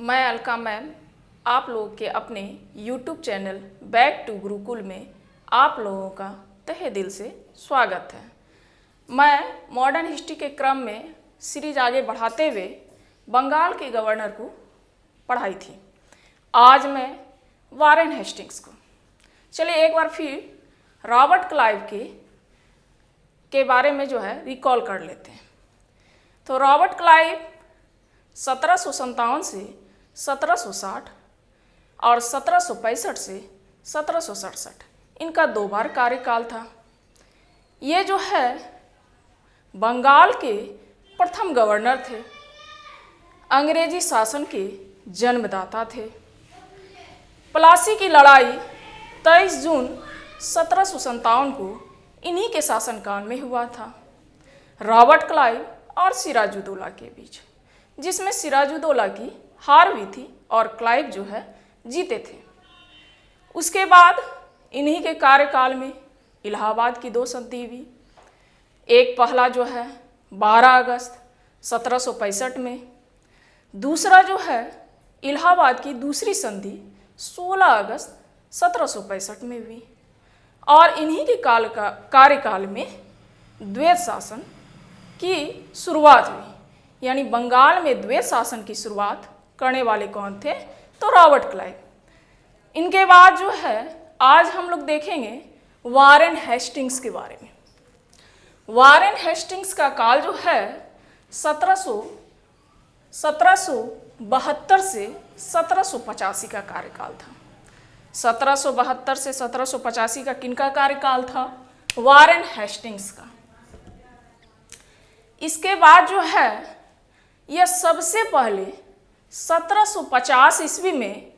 मैं अलका मैम आप लोगों के अपने YouTube channel back to Gurukul में आप लोगों का तहे दिल से स्वागत है। मैं मॉडर्न हिस्ट्री के क्रम में सीरीज आगे बढ़ाते हुए बंगाल के गवर्नर को पढ़ाई थी। आज मैं वारेन हेस्टिंग्स को, चलिए एक बार फिर रॉबर्ट क्लाइव के बारे में जो है रिकॉल कर लेते हैं। तो रॉबर्ट क्लाइव 1757 से 1760 और 1765 से 1767 इनका 2 बार कार्यकाल था। ये जो है बंगाल के प्रथम गवर्नर थे, अंग्रेजी शासन के जन्मदाता थे। प्लासी की लड़ाई 23 जून 1757 को इन्हीं के शासनकाल में हुआ था, रॉबर्ट क्लाइव और सिराजुद्दौला के बीच, जिसमें सिराजुद्दौला की हार हुई थी और क्लाइव जो है जीते थे। उसके बाद इन्हीं के कार्यकाल में इलाहाबाद की 2 संधि हुई। एक पहला जो है 12 अगस्त 1765 में, दूसरा जो है इलाहाबाद की दूसरी संधि 16 अगस्त 1765 में हुई। और इन्हीं के कार्यकाल में द्वैत शासन की शुरुआत हुई, यानी बंगाल में द्वैत शासन की शुरुआत करने वाले कौन थे? तो रॉबर्ट क्लाइव। इनके बाद जो है आज हम लोग देखेंगे वारेन हेस्टिंग्स के बारे में। वारेन हेस्टिंग्स का काल जो है 1772 से 1785 का कार्यकाल था। 1772 से 1785 का किनका कार्यकाल था? वारेन हेस्टिंग्स का। इसके बाद जो है यह सबसे पहले 1750 ईस्वी में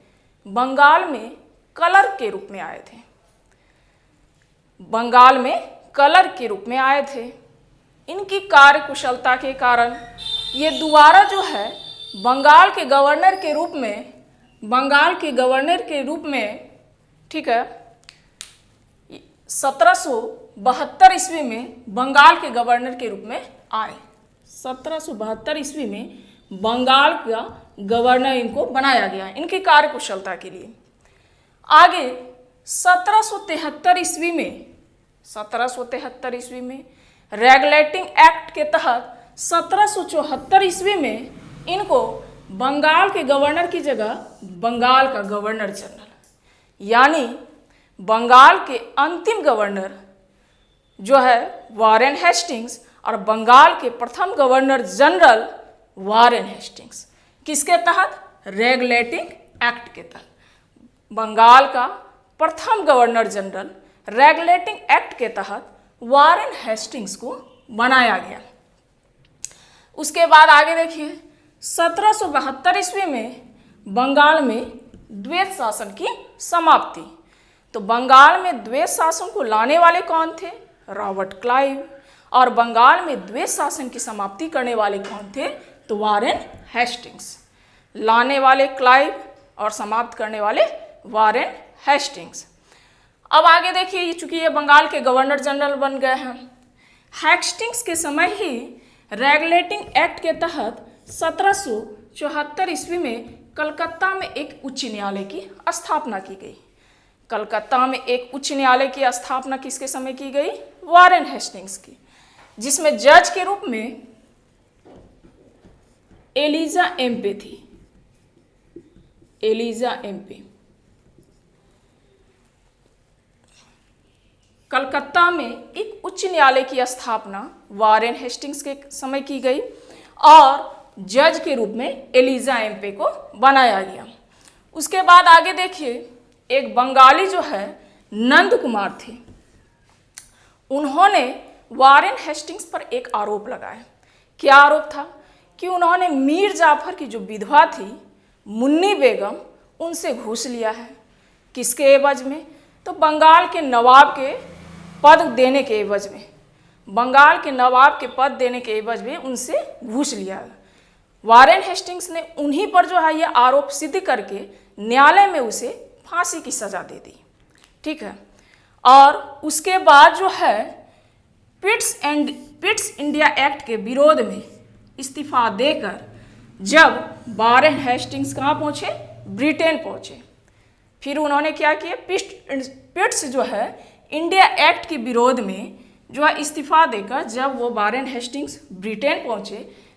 बंगाल में कलर के रूप में आए थे। बंगाल में कलर के रूप में आए थे। इनकी कार्यकुशलता के कारण ये दोबारा जो है बंगाल के गवर्नर के रूप में ठीक है 1772 ईस्वी में बंगाल के गवर्नर के रूप में आए। 1772 ईस्वी में बंगाल का गवर्नर इनको बनाया गया इनकी कार्यकुशलता के लिए। आगे 1773 ईस्वी में रेगुलेटिंग एक्ट के तहत 1774 ईस्वी में इनको बंगाल के गवर्नर की जगह बंगाल का गवर्नर जनरल, यानी बंगाल के अंतिम गवर्नर जो है वारेन हेस्टिंग्स और बंगाल के प्रथम गवर्नर जनरल वारेन हेस्टिंग्स, किसके तहत? रेगुलेटिंग एक्ट के तहत बंगाल का प्रथम गवर्नर जनरल रेगुलेटिंग एक्ट के तहत वारेन हेस्टिंग्स को बनाया गया। उसके बाद आगे देखिए 1772 ईस्वी में बंगाल में द्वैत शासन की समाप्ति। तो बंगाल में द्वैत शासन को लाने वाले कौन थे? Robert Clive. और बंगाल में द्वैत शासन की समाप्ति करने वाले कौन थे? तो वारेन हेस्टिंग्स। लाने वाले क्लाइव और समाप्त करने वाले वारेन हेस्टिंग्स। अब आगे देखिए, चूंकि ये बंगाल के गवर्नर जनरल बन गए हैं, हेस्टिंग्स के समय ही रेगुलेटिंग एक्ट के तहत 1774 ईस्वी में कलकत्ता में एक उच्च न्यायालय की स्थापना की गई। कलकत्ता में एक उच्च न्यायालय की स्थापना किसके समय की गई? वारेन हेस्टिंग्स की, जिसमें जज के रूप में एलिजा एम्पे थी। एलिजा एम्पे। कलकत्ता में एक उच्च न्यायालय की स्थापना वारेन हेस्टिंग्स के समय की गई और जज के रूप में एलिजा एम्पे को बनाया गया। उसके बाद आगे देखिए, एक बंगाली जो है नंद कुमार थे, उन्होंने वारेन हेस्टिंग्स पर एक आरोप लगाया। क्या आरोप था? कि उन्होंने मीर जाफर की जो विधवा थी मुन्नी बेगम, उनसे घूस लिया है। किसके एवज में? तो बंगाल के नवाब के पद देने के एवज में, बंगाल के नवाब के पद देने के एवज में उनसे घूस लिया। वारेन हेस्टिंग्स ने उन्हीं पर जो है यह आरोप सिद्ध करके न्यायालय में उसे फांसी की सजा दे दी। ठीक है। और उसके बाद जो है पिट्स इंडिया एक्ट के विरोध में इस्तीफा देकर जब वारेन हेस्टिंग्स कहाँ पहुँचे, ब्रिटेन पहुँचे। फिर उन्होंने क्या किया, पिट्स जो है इंडिया एक्ट के विरोध में जो है इस्तीफा देकर जब वो वारेन हेस्टिंग्स ब्रिटेन पहुँचे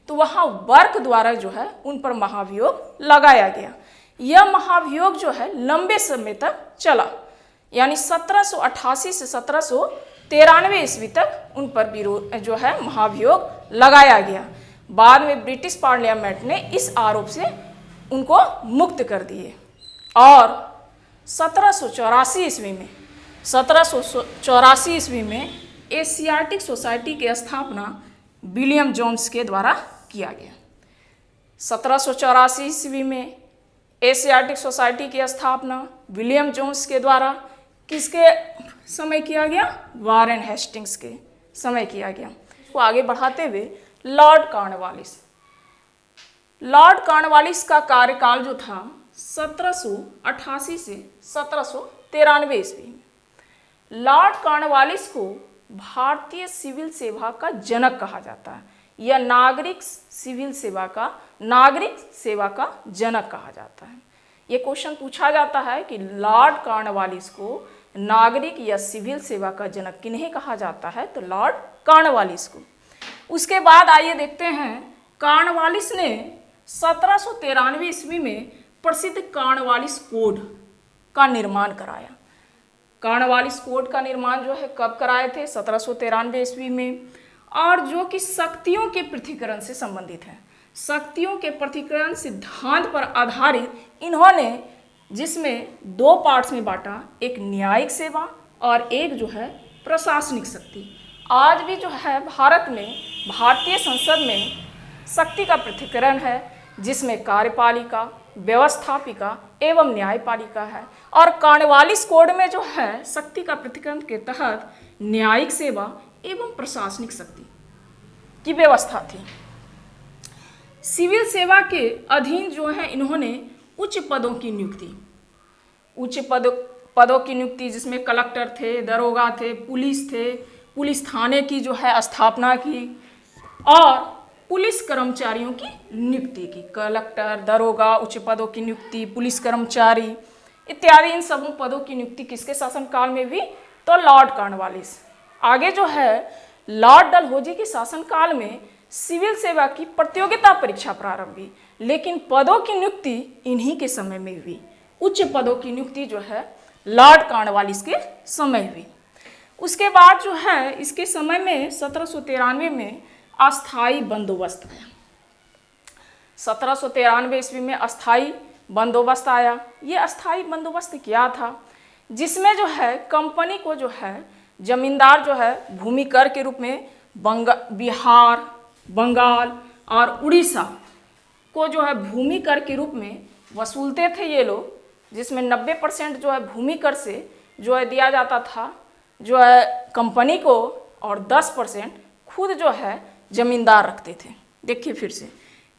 तो वहाँ वर्क द्वारा जो है उन पर महाभियोग लगाया गया। यह महाभियोग जो है लंबे समय तक चला, यानी 1788 से 1793 ईस्वी तक उन पर विरोध जो है महाभियोग लगाया गया। बाद में ब्रिटिश पार्लियामेंट ने इस आरोप से उनको मुक्त कर दिए और 1784 ईस्वी में एशियाटिक सोसाइटी की स्थापना विलियम जोन्स के द्वारा किया गया। 1784 ईस्वी में एशियाटिक सोसाइटी की स्थापना विलियम जोन्स के द्वारा किसके समय किया गया, वारेन हेस्टिंग्स के समय किया गया। वो आगे बढ़ाते हुए लॉर्ड कॉर्नवालिस का कार्यकाल जो था 1788 से 1793 ईस्वी में। लॉर्ड कॉर्नवालिस को भारतीय सिविल सेवा का जनक कहा जाता है या नागरिक सेवा का जनक कहा जाता है। ये क्वेश्चन पूछा जाता है कि लॉर्ड कॉर्नवालिस को नागरिक या सिविल सेवा का जनक किन्हें कहा जाता है, तो लॉर्ड कॉर्नवालिस को। उसके बाद आइए देखते हैं, कॉर्नवालिस ने 1793 ईस्वी में प्रसिद्ध कॉर्नवालिस कोड का निर्माण कराया। कॉर्नवालिस कोड का निर्माण जो है कब कराए थे, 1793 ईस्वी में, और जो कि शक्तियों के पृथक्करण से संबंधित है। शक्तियों के पृथक्करण सिद्धांत पर आधारित इन्होंने, जिसमें दो पार्ट्स में बांटा, एक न्यायिक सेवा और एक जो है प्रशासनिक शक्ति। आज भी जो है भारत में, भारतीय संसद में शक्ति का पृथक्करण है, जिसमें कार्यपालिका, व्यवस्थापिका एवं न्यायपालिका है। और कॉर्नवालिस कोड में जो है शक्ति का पृथक्करण के तहत न्यायिक सेवा एवं प्रशासनिक शक्ति की व्यवस्था थी। सिविल सेवा के अधीन जो है इन्होंने उच्च पदों की नियुक्ति, जिसमें कलेक्टर थे, दरोगा थे, पुलिस थे, पुलिस थाने की जो है स्थापना की और पुलिस कर्मचारियों की नियुक्ति की। कलेक्टर, दरोगा, उच्च पदों की नियुक्ति, पुलिस कर्मचारी इत्यादि इन सब पदों की नियुक्ति किसके शासनकाल में हुई, तो लॉर्ड कॉर्नवालिस। आगे जो है लॉर्ड डलहौजी के शासनकाल में सिविल सेवा की प्रतियोगिता परीक्षा प्रारंभ हुई, लेकिन पदों की नियुक्ति इन्हीं के समय में हुई। उच्च पदों की नियुक्ति जो है लॉर्ड कॉर्नवालिस के समय हुई। उसके बाद जो है इसके समय में 1793 में अस्थाई बंदोबस्त आया। 1793 ईस्वी में अस्थाई बंदोबस्त आया। ये अस्थाई बंदोबस्त क्या था, जिसमें जो है कंपनी को जो है जमींदार जो है भूमि कर के रूप में बिहार, बंगाल और उड़ीसा को जो है भूमि कर के रूप में वसूलते थे ये लोग, जिसमें 90% जो है भूमि कर से जो है दिया जाता था जो है कंपनी को, और 10% खुद जो है जमींदार रखते थे। देखिए फिर से,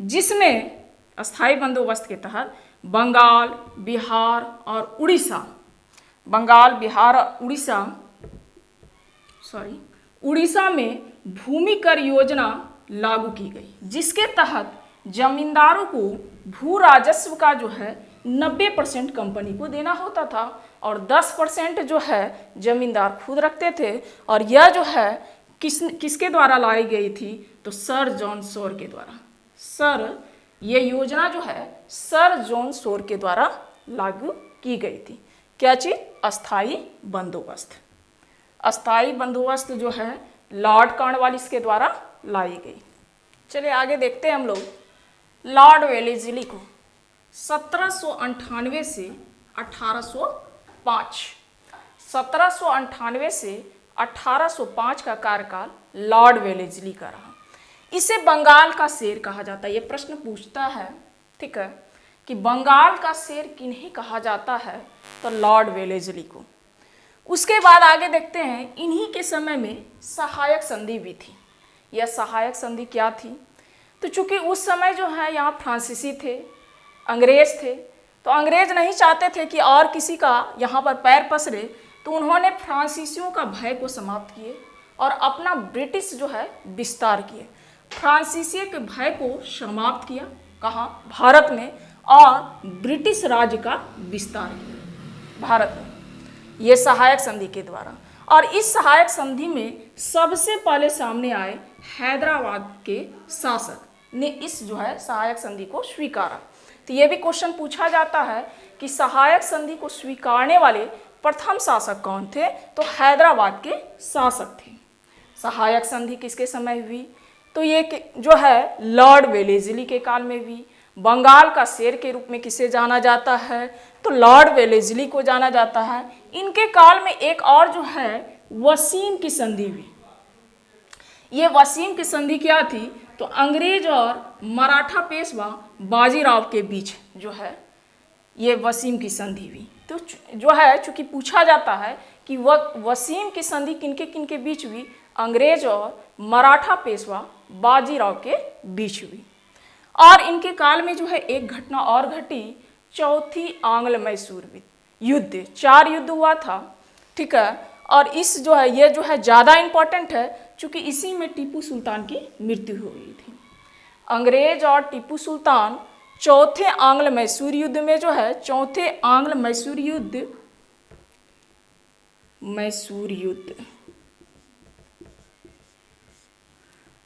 जिसमें अस्थाई बंदोबस्त के तहत बंगाल, बिहार और उड़ीसा, उड़ीसा में भूमि कर योजना लागू की गई, जिसके तहत जमींदारों को भू राजस्व का जो है 90% कंपनी को देना होता था और 10% जो है जमींदार खुद रखते थे। और यह जो है किसके द्वारा लाई गई थी, तो सर जॉन शोर के द्वारा। ये योजना जो है सर जॉन शोर के द्वारा लागू की गई थी। क्या चीज, अस्थाई बंदोबस्त। अस्थाई बंदोबस्त जो है लॉर्ड कॉर्नवालिस के द्वारा लाई गई। चलिए आगे देखते हैं हम लोग लॉर्ड वेलेस्ली को। 1798 से 1805, 1798 से 1805 का कार्यकाल लॉर्ड वेलेस्ली का रहा। इसे बंगाल का शेर कहा जाता है। ये प्रश्न पूछता है, ठीक है, कि बंगाल का शेर किन्हें कहा जाता है, तो लॉर्ड वेलेस्ली को। उसके बाद आगे देखते हैं, इन्हीं के समय में सहायक संधि भी थी। यह सहायक संधि क्या थी, तो चूंकि उस समय जो है यहाँ फ्रांसीसी थे, अंग्रेज थे, तो अंग्रेज नहीं चाहते थे कि और किसी का यहाँ पर पैर पसरे, तो उन्होंने फ्रांसीसियों का भय को समाप्त किए और अपना ब्रिटिश जो है विस्तार किए। फ्रांसीसियों के भय को समाप्त किया, कहाँ? भारत में, और ब्रिटिश राज्य का विस्तार किया भारत में, ये सहायक संधि के द्वारा। और इस सहायक संधि में सबसे पहले सामने आए हैदराबाद के शासक ने इस जो है सहायक संधि को स्वीकारा। तो ये भी क्वेश्चन पूछा जाता है कि सहायक संधि को स्वीकारने वाले प्रथम शासक कौन थे? तो हैदराबाद के शासक थे। सहायक संधि किसके समय हुई? तो ये जो है लॉर्ड वेलेस्ली के काल में हुई। बंगाल का शेर के रूप में किसे जाना जाता है? तो लॉर्ड वेलेस्ली को जाना जाता है। इनके काल में एक और जो है वसीम की संधि हुई। ये वसीम की संधि क्या थी? तो अंग्रेज और मराठा पेशवा बाजीराव के बीच जो है ये वसीम की संधि हुई। तो जो है चूंकि पूछा जाता है कि वह वसीम की संधि किनके किनके बीच हुई? अंग्रेज और मराठा पेशवा बाजीराव के बीच हुई। और इनके काल में जो है एक घटना और घटी, चौथी आंग्ल मैसूर युद्ध। 4 युद्ध हुआ था, ठीक है। और इस जो है ये जो है ज़्यादा इम्पोर्टेंट है क्योंकि इसी में टीपू सुल्तान की मृत्यु हो गई थी। अंग्रेज और टीपू सुल्तान चौथे आंग्ल मैसूर युद्ध में जो है, चौथे आंग्ल मैसूर युद्ध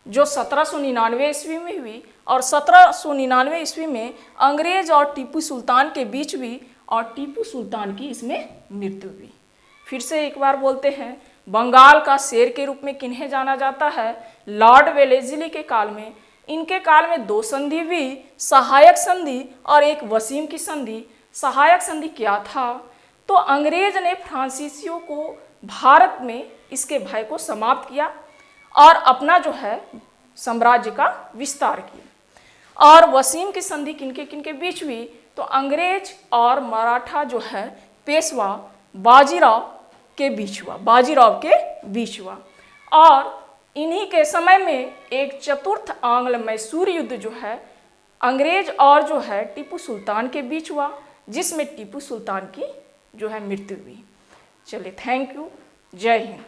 जो 1799 ईस्वी में हुई, और 1799 ईस्वी में अंग्रेज और टीपू सुल्तान के बीच हुई, और टीपू सुल्तान की इसमें मृत्यु हुई। फिर से एक बार बोलते हैं, बंगाल का शेर के रूप में किन्हें जाना जाता है? लॉर्ड वेलेस्ली के काल में। इनके काल में 2 संधि हुई, सहायक संधि और एक वसीम की संधि। सहायक संधि क्या था? तो अंग्रेज ने फ्रांसीसियों को भारत में इसके भय को समाप्त किया और अपना जो है साम्राज्य का विस्तार किया। और वसीम की संधि किनके किनके बीच हुई? तो अंग्रेज और मराठा जो है पेशवा बाजीराव के बीच हुआ। और इन्हीं के समय में एक चतुर्थ आंग्ल मैसूर युद्ध जो है अंग्रेज और जो है टीपू सुल्तान के बीच हुआ, जिसमें टीपू सुल्तान की जो है मृत्यु हुई। चलिए, थैंक यू, जय हिंद।